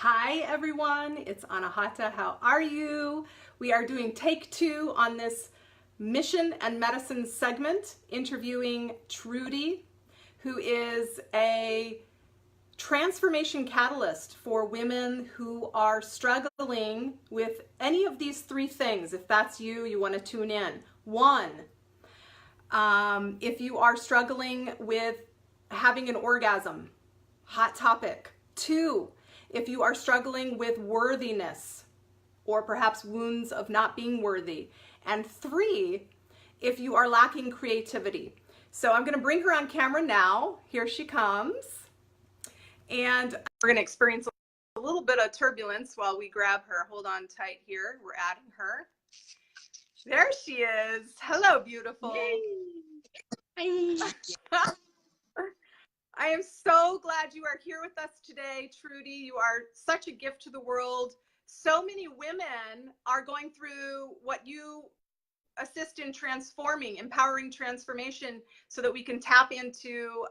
Hi everyone, it's Anahata. How are you? We are doing take 2 on this mission and medicine segment, interviewing Trudy, who is a transformation catalyst for women who are struggling with any of these three things. If that's you, you want to tune in. One, if you are struggling with having an orgasm, hot topic. Two, if you are struggling with worthiness or perhaps wounds of not being worthy. And three, if you are lacking creativity. So I'm going to bring her on camera now. Here she comes. And we're going to experience a little bit of turbulence while we grab her. Hold on tight here. We're adding her. There she is. Hello, beautiful. Yay. Hi. I am so glad you are here with us today, Trudy. You are such a gift to the world. So many women are going through what you assist in transforming, empowering transformation so that we can tap into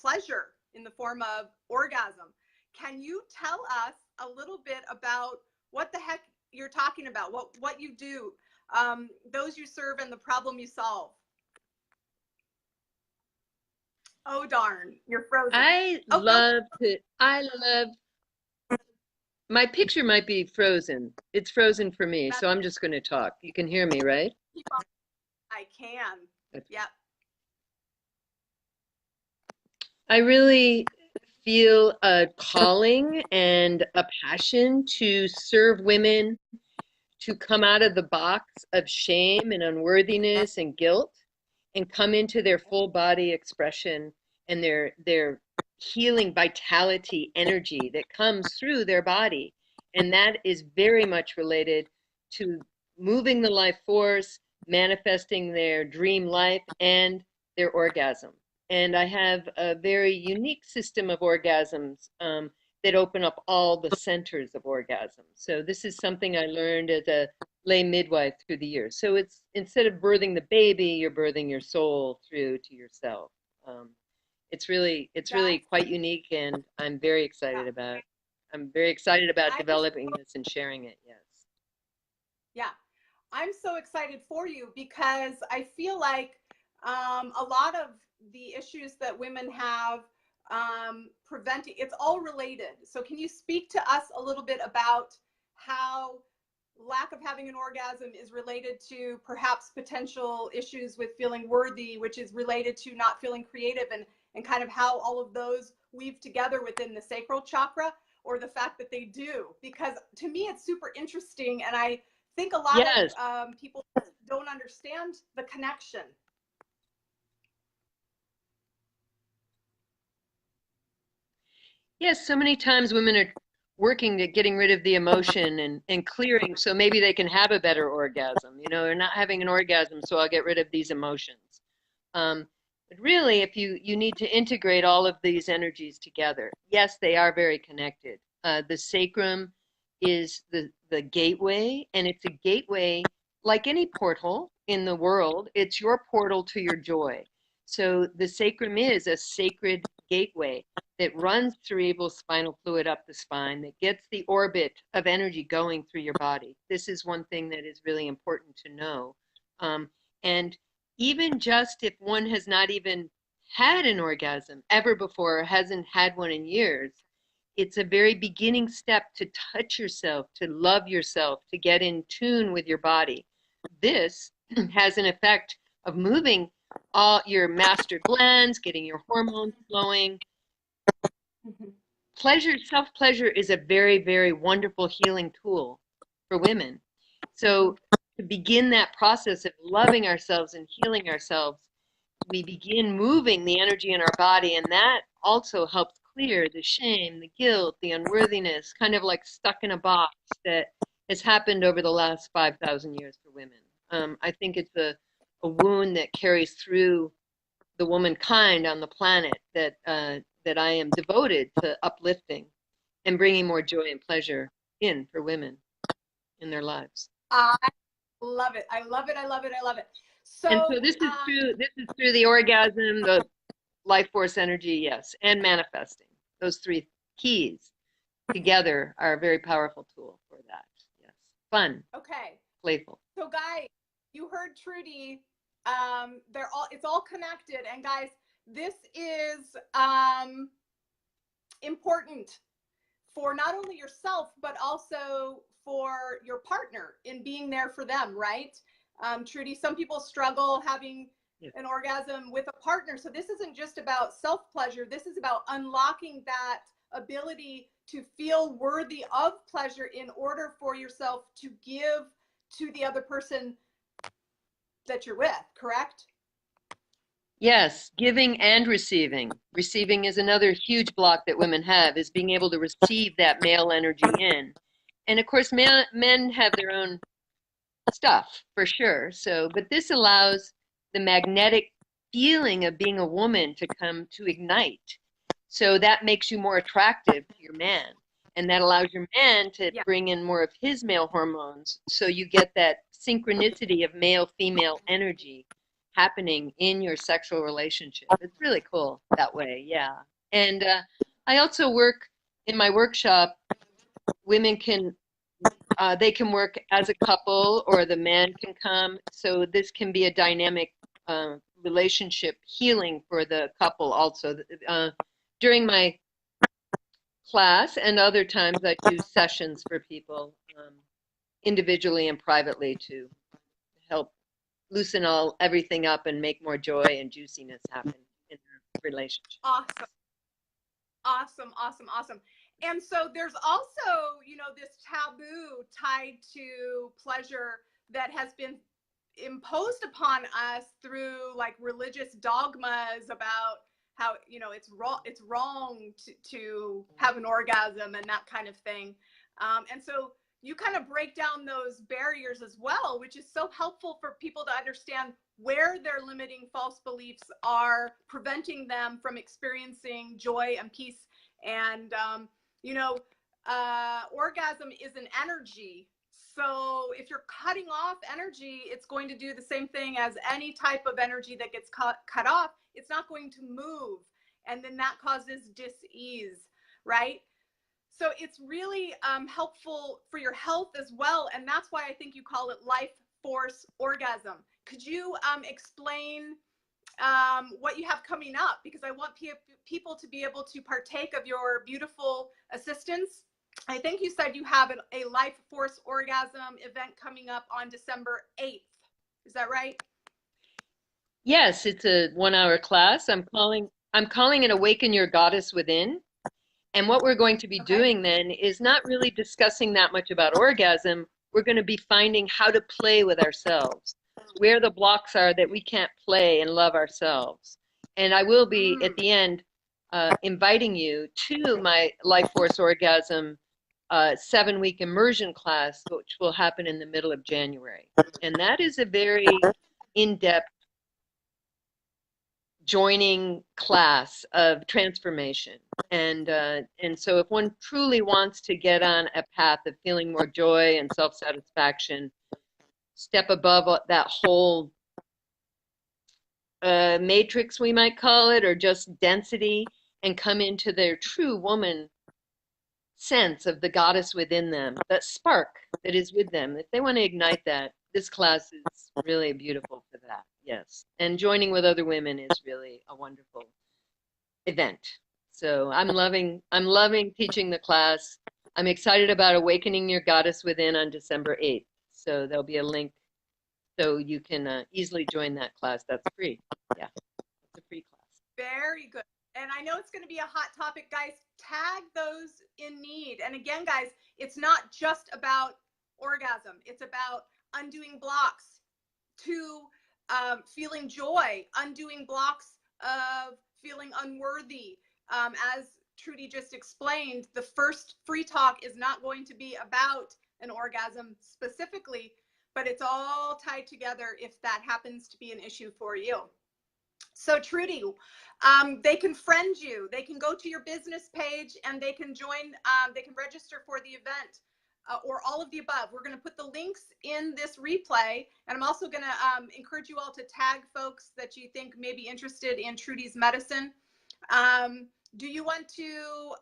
pleasure in the form of orgasm. Can you tell us a little bit about what the heck you're talking about, what you do, those you serve, and the problem you solve? Oh, darn, you're frozen. I love, my picture might be frozen. It's frozen for me, so I'm just going to talk. You can hear me, right? I can. Yep. I really feel a calling and a passion to serve women to come out of the box of shame and unworthiness and guilt and come into their full body expression and their healing vitality energy that comes through their body. And that is very much related to moving the life force, manifesting their dream life and their orgasm. And I have a very unique system of orgasms that open up all the centers of orgasm. So this is something I learned as a lay midwife through the years. So it's instead of birthing the baby, you're birthing your soul through to yourself. It's really quite unique, and I'm very excited about. I'm very excited about developing this and sharing it. Yes. Yeah, I'm so excited for you because I feel like a lot of the issues that women have preventing, it's all related. So can you speak to us a little bit about how lack of having an orgasm is related to perhaps potential issues with feeling worthy, which is related to not feeling creative, and kind of how all of those weave together within the sacral chakra, or the fact that they do? Because to me, it's super interesting. And I think a lot of people don't understand the connection. Yes, so many times women are working at getting rid of the emotion and clearing so maybe they can have a better orgasm. You know, they're not having an orgasm, so I'll get rid of these emotions. But really, if you need to integrate all of these energies together, yes, they are very connected. The sacrum is the gateway, and it's a gateway like any portal in the world. It's your portal to your joy. So the sacrum is a sacred gateway that runs cerebral spinal fluid up the spine, that gets the orbit of energy going through your body. This is one thing that is really important to know. And even just if one has not even had an orgasm ever before, or hasn't had one in years, it's a very beginning step to touch yourself, to love yourself, to get in tune with your body. This has an effect of moving all your master glands, getting your hormones flowing. Pleasure, self-pleasure is a very, very wonderful healing tool for women. So to begin that process of loving ourselves and healing ourselves, we begin moving the energy in our body, and that also helps clear the shame, the guilt, the unworthiness, kind of like stuck in a box that has happened over the last 5,000 years for women. I think it's a wound that carries through the womankind on the planet that that I am devoted to uplifting and bringing more joy and pleasure in for women in their lives. I love it. I love it. I love it. I love it. So, and so this is through the orgasm, the life force energy, yes, and manifesting. Those three keys together are a very powerful tool for that. Yes. Fun, Okay. playful. So guys, you heard Trudy. It's all connected. And guys, this is important for not only yourself, but also for your partner in being there for them, right? Trudy, some people struggle having an orgasm with a partner. So this isn't just about self-pleasure. This is about unlocking that ability to feel worthy of pleasure in order for yourself to give to the other person that you're with, correct? Yes, giving and receiving. Receiving is another huge block that women have, is being able to receive that male energy in. And of course, men have their own stuff for sure. So, but this allows the magnetic feeling of being a woman to come to ignite. So that makes you more attractive to your man. And that allows your man to bring in more of his male hormones. So you get that synchronicity of male female energy happening in your sexual relationship. It's really cool that way. Yeah. And I also work in my workshop, women can they can work as a couple or the man can come. So this can be a dynamic relationship healing for the couple also. During my class and other times I do sessions for people individually and privately to help loosen everything up and make more joy and juiciness happen in the relationship. Awesome. Awesome, awesome, awesome. And so there's also, this taboo tied to pleasure that has been imposed upon us through like religious dogmas about how, it's wrong to have an orgasm and that kind of thing. And so you kind of break down those barriers as well, which is so helpful for people to understand where their limiting false beliefs are preventing them from experiencing joy and peace. And, orgasm is an energy. So if you're cutting off energy, it's going to do the same thing as any type of energy that gets cut off. It's not going to move. And then that causes dis-ease, right? So it's really helpful for your health as well. And that's why I think you call it Life Force Orgasm. Could you explain what you have coming up? Because I want people to be able to partake of your beautiful assistance. I think you said you have a Life Force Orgasm event coming up on December 8th. Is that right? Yes, it's a 1 hour class. I'm calling it Awaken Your Goddess Within. And what we're going to be doing then is not really discussing that much about orgasm. We're going to be finding how to play with ourselves, where the blocks are that we can't play and love ourselves. And I will be at the end inviting you to my Life Force Orgasm 7-week immersion class, which will happen in the middle of January. And that is a very in-depth joining class of transformation. And so if one truly wants to get on a path of feeling more joy and self-satisfaction, step above that whole matrix, we might call it, or just density, and come into their true woman sense of the goddess within them, that spark that is with them. If they want to ignite that, this class is really beautiful for that. Yes. And joining with other women is really a wonderful event. So I'm loving teaching the class. I'm excited about Awakening Your Goddess Within on December 8th. So there'll be a link so you can easily join that class. That's free. Yeah, it's a free class. Very good. And I know it's going to be a hot topic, guys. Tag those in need. And again, guys, it's not just about orgasm. It's about undoing blocks to feeling joy, undoing blocks of feeling unworthy. As Trudy just explained, the first free talk is not going to be about an orgasm specifically, but it's all tied together if that happens to be an issue for you. So Trudy, they can friend you, they can go to your business page and they can join, they can register for the event or all of the above. We're going to put the links in this replay. And I'm also going to encourage you all to tag folks that you think may be interested in Trudy's medicine. Do you want to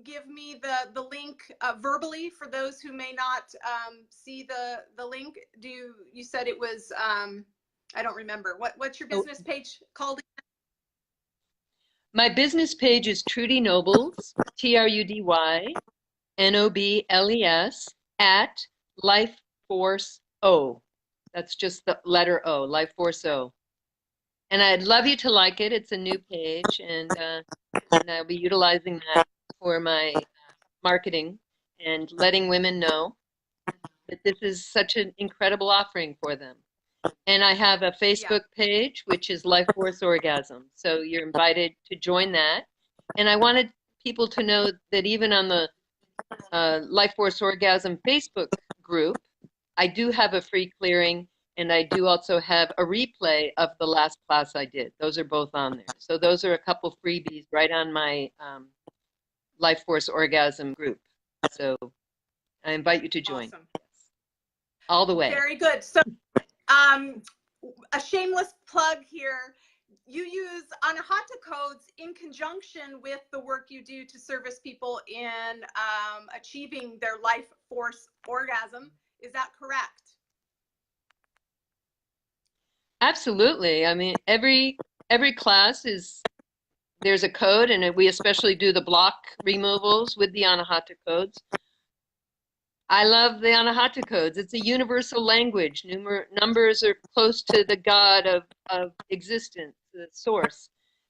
give me the link verbally for those who may not see the link? You said it was, I don't remember. What's your business page called? My business page is Trudy Nobles, TrudyNobles, at Life Force O. That's just the letter O, Life Force O. And I'd love you to like it. It's a new page, and I'll be utilizing that for my marketing and letting women know that this is such an incredible offering for them. And I have a Facebook page, which is Life Force Orgasm. So you're invited to join that. And I wanted people to know that even on the Life Force Orgasm Facebook group, I do have a free clearing, and I do also have a replay of the last class I did. Those are both on there. So those are a couple freebies right on my Life Force Orgasm group. So I invite you to join. Awesome. All the way. Very good. So a shameless plug here. You use Anahata codes in conjunction with the work you do to service people in achieving their life force orgasm. Is that correct? Absolutely. I mean, every class there's a code, and we especially do the block removals with the Anahata codes. I love the Anahata codes. It's a universal language. Numbers are close to the God of existence, the source.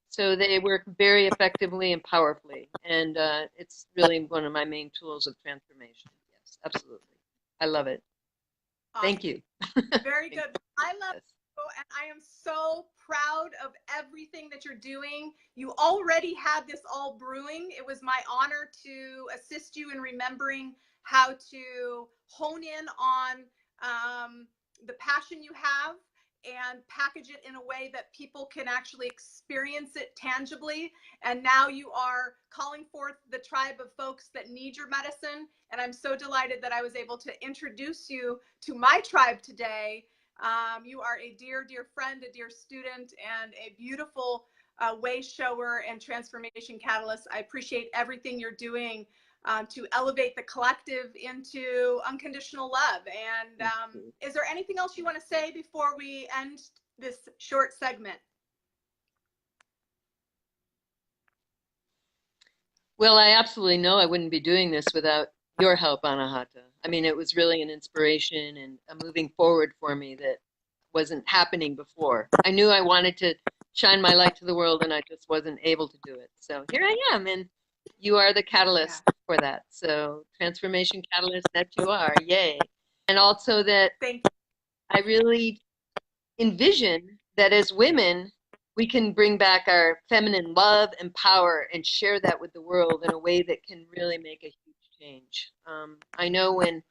So they work very effectively and powerfully. And it's really one of my main tools of transformation. Yes, absolutely. I love it. Awesome. Thank you. Very good. I love it. And I am so proud of everything that you're doing. You already had this all brewing. It was my honor to assist you in remembering how to hone in on the passion you have and package it in a way that people can actually experience it tangibly. And now you are calling forth the tribe of folks that need your medicine. And I'm so delighted that I was able to introduce you to my tribe today. You are a dear, dear friend, a dear student, and a beautiful way shower and transformation catalyst. I appreciate everything you're doing to elevate the collective into unconditional love. And is there anything else you want to say before we end this short segment? Well, I absolutely know I wouldn't be doing this without your help, Anahata. I mean, it was really an inspiration and a moving forward for me that wasn't happening before. I knew I wanted to shine my light to the world, and I just wasn't able to do it. So here I am, and you are the catalyst for that. So transformation catalyst that you are, yay. And also that I really envision that as women, we can bring back our feminine love and power and share that with the world in a way that can really make a huge change. I know when,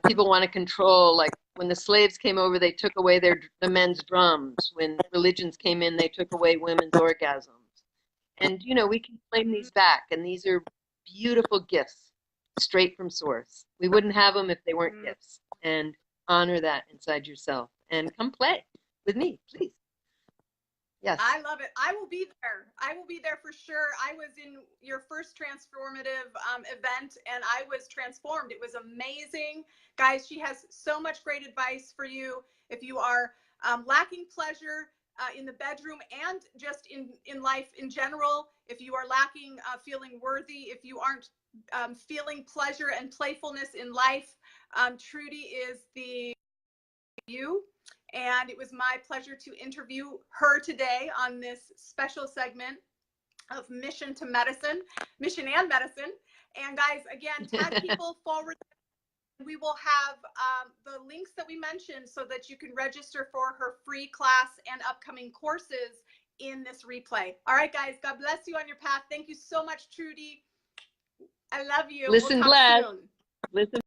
people want to control, like when the slaves came over, they took away the men's drums. When religions came in, they took away women's orgasms. And, we can claim these back, and these are beautiful gifts straight from source. We wouldn't have them if they weren't gifts. And honor that inside yourself and come play with me, please. Yes. I love it. I will be there. I will be there for sure. I was in your first transformative event, and I was transformed. It was amazing. Guys, she has so much great advice for you. If you are lacking pleasure in the bedroom and just in life in general, if you are lacking feeling worthy, if you aren't feeling pleasure and playfulness in life, Trudy is you. And it was my pleasure to interview her today on this special segment of Mission and Medicine. And guys, again, tag people forward. We will have the links that we mentioned so that you can register for her free class and upcoming courses in this replay. All right, guys, God bless you on your path. Thank you so much, Trudy. I love you. Listen, we'll talk soon. Listen.